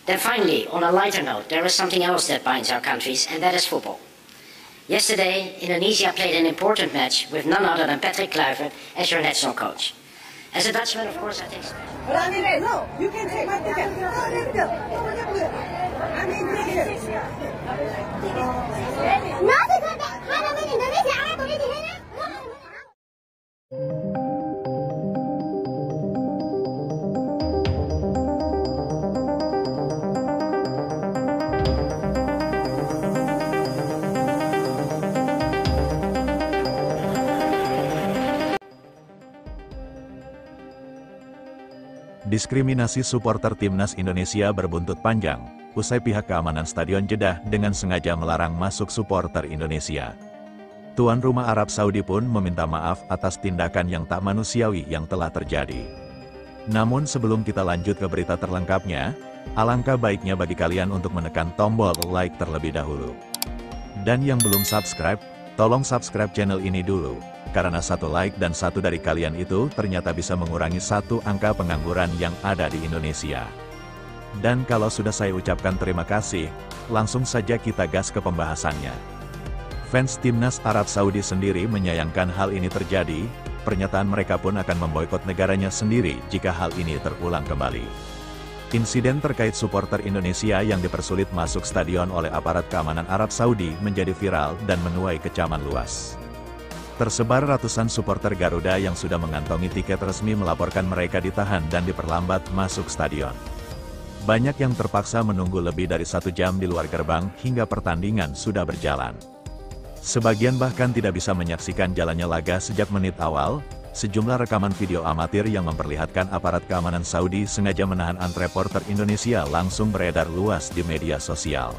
Then finally, on a lighter note, there is something else that binds our countries, and that is football. Yesterday, Indonesia played an important match with none other than Patrick Kluivert as your national coach. As a Dutchman, of course, I take special. No, you can take my ticket. I mean, Diskriminasi supporter timnas Indonesia berbuntut panjang, usai pihak keamanan Stadion Jeddah dengan sengaja melarang masuk supporter Indonesia. Tuan rumah Arab Saudi pun meminta maaf atas tindakan yang tak manusiawi yang telah terjadi. Namun sebelum kita lanjut ke berita terlengkapnya, alangkah baiknya bagi kalian untuk menekan tombol like terlebih dahulu. Dan yang belum subscribe, tolong subscribe channel ini dulu. Karena satu like dan satu dari kalian itu ternyata bisa mengurangi satu angka pengangguran yang ada di Indonesia. Dan kalau sudah saya ucapkan terima kasih, langsung saja kita gas ke pembahasannya. Fans timnas Arab Saudi sendiri menyayangkan hal ini terjadi, pernyataan mereka pun akan memboikot negaranya sendiri jika hal ini terulang kembali. Insiden terkait supporter Indonesia yang dipersulit masuk stadion oleh aparat keamanan Arab Saudi menjadi viral dan menuai kecaman luas. Tersebar ratusan supporter Garuda yang sudah mengantongi tiket resmi melaporkan mereka ditahan dan diperlambat masuk stadion. Banyak yang terpaksa menunggu lebih dari 1 jam di luar gerbang hingga pertandingan sudah berjalan. Sebagian bahkan tidak bisa menyaksikan jalannya laga sejak menit awal. Sejumlah rekaman video amatir yang memperlihatkan aparat keamanan Saudi sengaja menahan antrean reporter Indonesia langsung beredar luas di media sosial.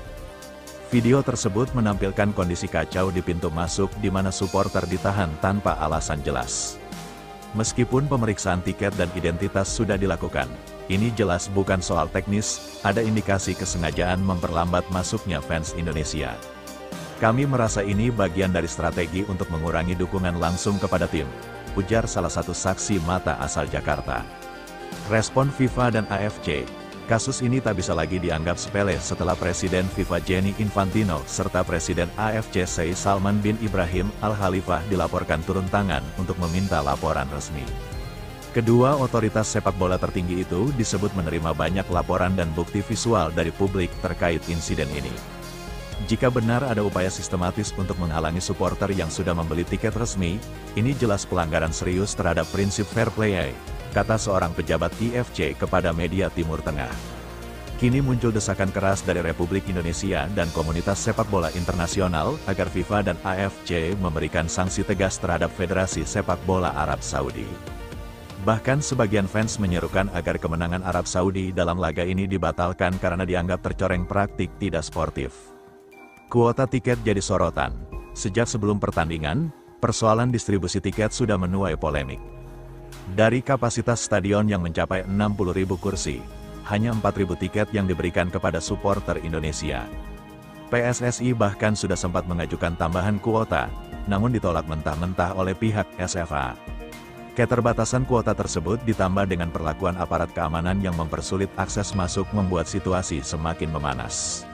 Video tersebut menampilkan kondisi kacau di pintu masuk di mana supporter ditahan tanpa alasan jelas. Meskipun pemeriksaan tiket dan identitas sudah dilakukan, ini jelas bukan soal teknis, ada indikasi kesengajaan memperlambat masuknya fans Indonesia. Kami merasa ini bagian dari strategi untuk mengurangi dukungan langsung kepada tim, ujar salah satu saksi mata asal Jakarta. Respon FIFA dan AFC, kasus ini tak bisa lagi dianggap sepele setelah Presiden FIFA Gianni Infantino serta Presiden AFC Sheikh Salman bin Ibrahim Al Khalifah dilaporkan turun tangan untuk meminta laporan resmi. Kedua otoritas sepak bola tertinggi itu disebut menerima banyak laporan dan bukti visual dari publik terkait insiden ini. Jika benar ada upaya sistematis untuk menghalangi supporter yang sudah membeli tiket resmi, ini jelas pelanggaran serius terhadap prinsip fair play, kata seorang pejabat IFC kepada media Timur Tengah. Kini muncul desakan keras dari Republik Indonesia dan komunitas sepak bola internasional agar FIFA dan AFC memberikan sanksi tegas terhadap Federasi Sepak Bola Arab Saudi. Bahkan sebagian fans menyerukan agar kemenangan Arab Saudi dalam laga ini dibatalkan karena dianggap tercoreng praktik tidak sportif. Kuota tiket jadi sorotan. Sejak sebelum pertandingan, persoalan distribusi tiket sudah menuai polemik. Dari kapasitas stadion yang mencapai 60.000 kursi, hanya 4.000 tiket yang diberikan kepada supporter Indonesia. PSSI bahkan sudah sempat mengajukan tambahan kuota, namun ditolak mentah-mentah oleh pihak SFA. Keterbatasan kuota tersebut ditambah dengan perlakuan aparat keamanan yang mempersulit akses masuk membuat situasi semakin memanas.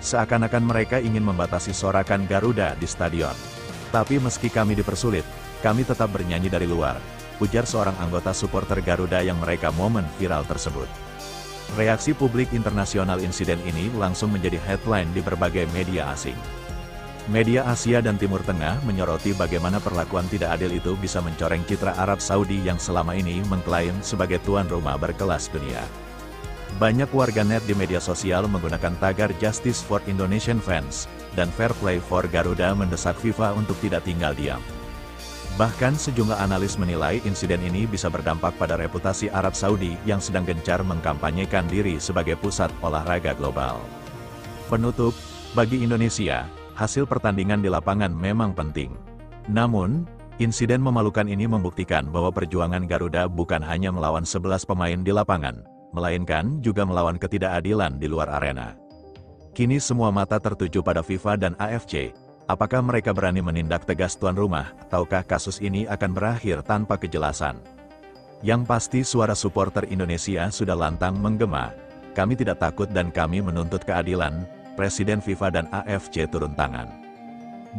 Seakan-akan mereka ingin membatasi sorakan Garuda di stadion. Tapi meski kami dipersulit, kami tetap bernyanyi dari luar, ujar seorang anggota supporter Garuda yang mereka momen viral tersebut. Reaksi publik internasional insiden ini langsung menjadi headline di berbagai media asing. Media Asia dan Timur Tengah menyoroti bagaimana perlakuan tidak adil itu bisa mencoreng citra Arab Saudi yang selama ini mengklaim sebagai tuan rumah berkelas dunia. Banyak warganet di media sosial menggunakan tagar Justice for Indonesian Fans dan Fair Play for Garuda mendesak FIFA untuk tidak tinggal diam. Bahkan sejumlah analis menilai insiden ini bisa berdampak pada reputasi Arab Saudi yang sedang gencar mengkampanyekan diri sebagai pusat olahraga global. Penutup, bagi Indonesia, hasil pertandingan di lapangan memang penting. Namun, insiden memalukan ini membuktikan bahwa perjuangan Garuda bukan hanya melawan 11 pemain di lapangan, melainkan juga melawan ketidakadilan di luar arena. Kini semua mata tertuju pada FIFA dan AFC. Apakah mereka berani menindak tegas tuan rumah, ataukah kasus ini akan berakhir tanpa kejelasan? Yang pasti suara supporter Indonesia sudah lantang menggema. Kami tidak takut dan kami menuntut keadilan, Presiden FIFA dan AFC turun tangan.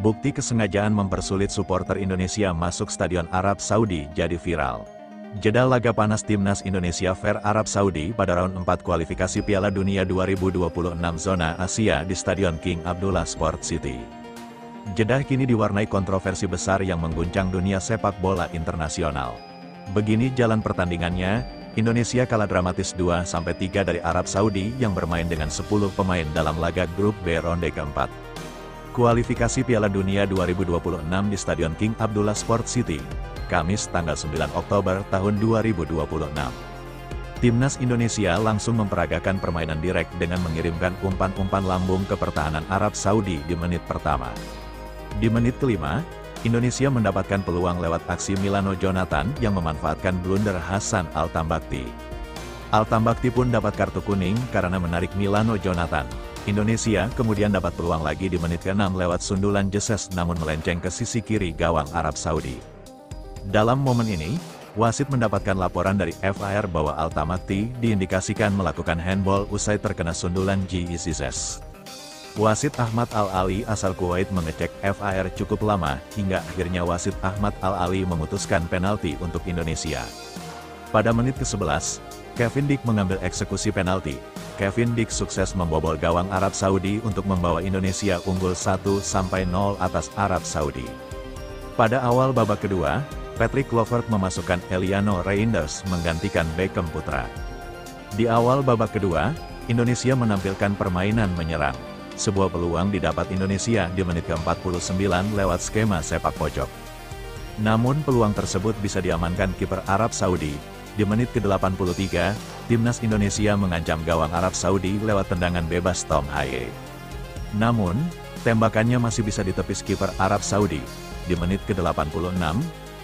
Bukti kesengajaan mempersulit supporter Indonesia masuk Stadion Arab Saudi jadi viral. Jeda laga panas Timnas Indonesia vs Arab Saudi pada round 4 kualifikasi Piala Dunia 2026 zona Asia di Stadion King Abdullah Sport City. Jeda kini diwarnai kontroversi besar yang mengguncang dunia sepak bola internasional. Begini jalan pertandingannya, Indonesia kalah dramatis 2-3 dari Arab Saudi yang bermain dengan 10 pemain dalam laga grup B ronde keempat. Kualifikasi Piala Dunia 2026 di Stadion King Abdullah Sport City, Kamis tanggal 9 Oktober tahun 2026. Timnas Indonesia langsung memperagakan permainan direk dengan mengirimkan umpan-umpan lambung ke pertahanan Arab Saudi di menit pertama. Di menit kelima, Indonesia mendapatkan peluang lewat aksi Milano Jonathan yang memanfaatkan blunder Hasan Altambakti. Altambakti pun dapat kartu kuning karena menarik Milano Jonathan. Indonesia kemudian dapat peluang lagi di menit ke-6 lewat sundulan Jesus namun melenceng ke sisi kiri gawang Arab Saudi. Dalam momen ini, wasit mendapatkan laporan dari VAR bahwa Altambakti diindikasikan melakukan handball usai terkena sundulan Jesus. Wasit Ahmad Al-Ali asal Kuwait mengecek VAR cukup lama, hingga akhirnya wasit Ahmad Al-Ali memutuskan penalti untuk Indonesia. Pada menit ke-11, Kevin Dick mengambil eksekusi penalti. Kevin Dick sukses membobol gawang Arab Saudi untuk membawa Indonesia unggul 1-0 atas Arab Saudi. Pada awal babak kedua, Patrick Kluivert memasukkan Eliano Reinders menggantikan Beckham Putra. Di awal babak kedua, Indonesia menampilkan permainan menyerang. Sebuah peluang didapat Indonesia di menit ke-49 lewat skema sepak pojok. Namun peluang tersebut bisa diamankan kiper Arab Saudi. Di menit ke-83, Timnas Indonesia mengancam gawang Arab Saudi lewat tendangan bebas Tom Haye. Namun, tembakannya masih bisa ditepis kiper Arab Saudi. Di menit ke-86,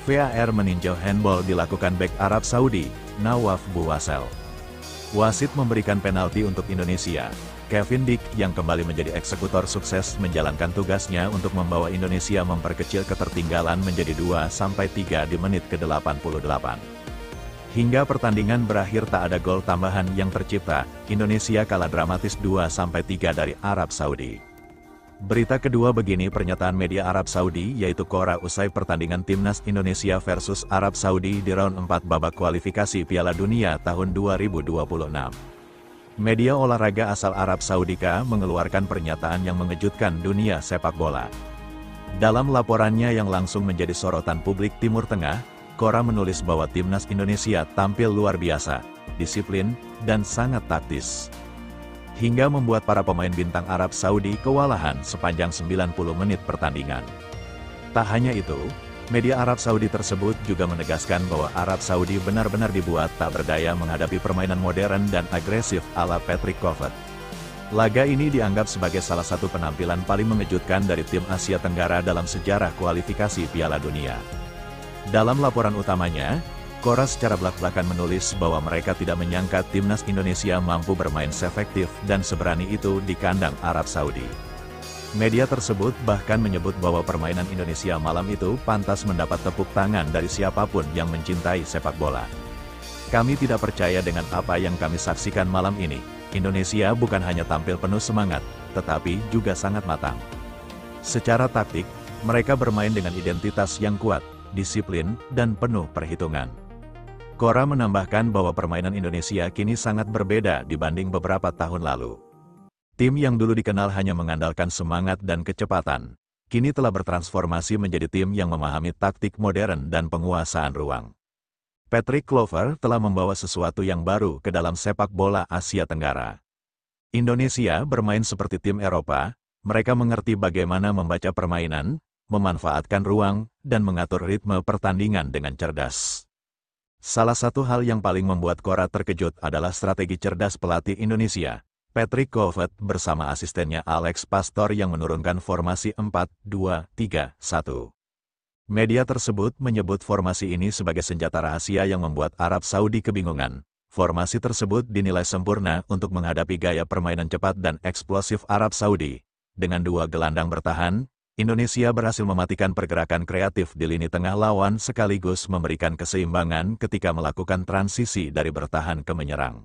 VAR meninjau handball dilakukan bek Arab Saudi, Nawaf Buwasel. Wasit memberikan penalti untuk Indonesia. Kevin Dick yang kembali menjadi eksekutor sukses menjalankan tugasnya untuk membawa Indonesia memperkecil ketertinggalan menjadi 2-3 di menit ke-88. Hingga pertandingan berakhir tak ada gol tambahan yang tercipta, Indonesia kalah dramatis 2-3 dari Arab Saudi. Berita kedua begini pernyataan media Arab Saudi yaitu Qora usai pertandingan Timnas Indonesia versus Arab Saudi di round 4 babak kualifikasi Piala Dunia tahun 2026. Media olahraga asal Arab Saudika mengeluarkan pernyataan yang mengejutkan dunia sepak bola. Dalam laporannya yang langsung menjadi sorotan publik Timur Tengah, Qora menulis bahwa Timnas Indonesia tampil luar biasa, disiplin, dan sangat taktis. Hingga membuat para pemain bintang Arab Saudi kewalahan sepanjang 90 menit pertandingan. Tak hanya itu, media Arab Saudi tersebut juga menegaskan bahwa Arab Saudi benar-benar dibuat tak berdaya menghadapi permainan modern dan agresif ala Patrick Kluivert. Laga ini dianggap sebagai salah satu penampilan paling mengejutkan dari tim Asia Tenggara dalam sejarah kualifikasi Piala Dunia. Dalam laporan utamanya, Qora secara belak-belakan menulis bahwa mereka tidak menyangka Timnas Indonesia mampu bermain seefektif dan seberani itu di kandang Arab Saudi. Media tersebut bahkan menyebut bahwa permainan Indonesia malam itu pantas mendapat tepuk tangan dari siapapun yang mencintai sepak bola. Kami tidak percaya dengan apa yang kami saksikan malam ini. Indonesia bukan hanya tampil penuh semangat, tetapi juga sangat matang. Secara taktik, mereka bermain dengan identitas yang kuat, disiplin, dan penuh perhitungan. Qora menambahkan bahwa permainan Indonesia kini sangat berbeda dibanding beberapa tahun lalu. Tim yang dulu dikenal hanya mengandalkan semangat dan kecepatan, kini telah bertransformasi menjadi tim yang memahami taktik modern dan penguasaan ruang. Patrick Kluivert telah membawa sesuatu yang baru ke dalam sepak bola Asia Tenggara. Indonesia bermain seperti tim Eropa, mereka mengerti bagaimana membaca permainan, memanfaatkan ruang, dan mengatur ritme pertandingan dengan cerdas. Salah satu hal yang paling membuat Qora terkejut adalah strategi cerdas pelatih Indonesia, Patrick Kluivert bersama asistennya Alex Pastor yang menurunkan formasi 4-2-3-1. Media tersebut menyebut formasi ini sebagai senjata rahasia yang membuat Arab Saudi kebingungan. Formasi tersebut dinilai sempurna untuk menghadapi gaya permainan cepat dan eksplosif Arab Saudi. Dengan dua gelandang bertahan, Indonesia berhasil mematikan pergerakan kreatif di lini tengah lawan sekaligus memberikan keseimbangan ketika melakukan transisi dari bertahan ke menyerang.